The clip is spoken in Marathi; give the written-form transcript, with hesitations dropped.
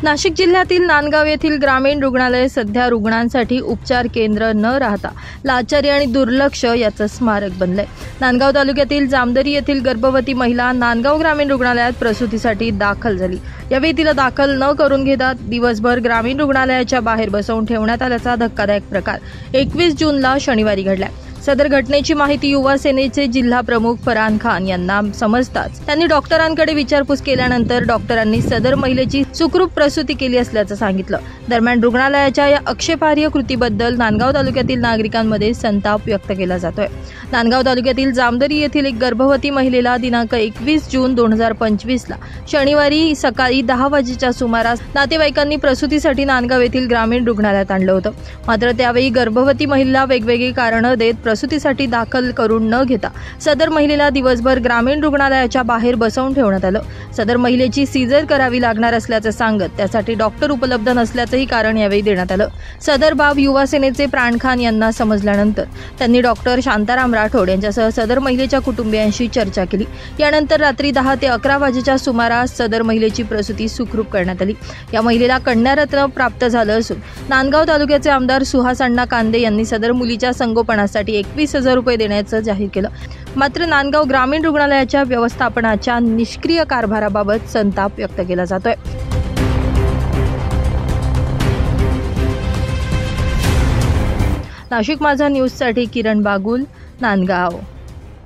नाशिक जिल्ह्यातील नांदगाव येथील ग्रामीण रुग्णालय सध्या रुग्णांसाठी उपचार केंद्र न राहता लाचारी आणि दुर्लक्ष याचं स्मारक बनलंय। नांदगाव तालुक्यातील जामदरी येथील गर्भवती महिला नांदगाव ग्रामीण रुग्णालयात प्रसूतीसाठी दाखल झाली। यावेळी तिला दाखल न करून घेता दिवसभर ग्रामीण रुग्णालयाच्या बाहेर बसवून ठेवण्यात आल्याचा धक्कादायक प्रकार 21 जूनला शनिवारी घडलाय। सदर घटनेची माहिती युवा सेनेचे जिल्हा प्रमुख फरहान खान यांना समजताच त्यांनी डॉक्टरांकडे विचारपूस केल्यानंतर डॉक्टरांनी सदर महिलेची सुखरूप प्रसूती केली असल्याचं सांगितलं। दरम्यान रुग्णालयाच्या या आक्षेपार्ह कृतीबद्दल नांदगाव तालुक्यातील नागरिकांमध्ये संताप व्यक्त केला जातोय। नांदगाव तालुक्यातील जामदरी येथील एक गर्भवती महिलेला दिनांक 21 जून 2025 ला शनिवारी सकाळी 10 वाजेच्या सुमारास नातेवाईकांनी प्रसूतीसाठी नांदगाव येथील ग्रामीण रुग्णालयात आणलं होतं। मात्र त्यावेळी गर्भवती महिलेला वेगवेगळी कारणं देत प्रसूतीसाठी दाखल करून न घेता सदर महिलेला दिवसभर ग्रामीण रुग्णालयाच्या बाहेर बसवून ठेवण्यात आलं। सदर महिलेची सीझर करावी लागणार असल्याचं सांगत त्यासाठी डॉक्टर उपलब्ध नसल्याचंही कारण यावेळी देण्यात आलं। सदर बाब युवा सेनेचे प्राण खान यांना समजल्यानंतर त्यांनी डॉक्टर शांताराम राठोड यांच्यासह सदर महिलेच्या कुटुंबियांशी चर्चा केली। यानंतर रात्री 10 ते 11 वाजेच्या सुमारास सदर महिलेची प्रसूती सुखरूप करण्यात आली। या महिलेला कन्यारत्न प्राप्त झालं असून नांदगाव तालुक्याचे आमदार सुहास अण्णा कांदे यांनी सदर मुलीच्या संगोपनासाठी 21,000 रुपये देण्याचं जाहीर केलं। मात्र नांदगाव ग्रामीण रुग्णालयाच्या व्यवस्थापनाच्या निष्क्रिय कारभाराबाबत संताप व्यक्त केला जातोय। नाशिक माझा न्यूजसाठी किरण बागुल, नांदगाव।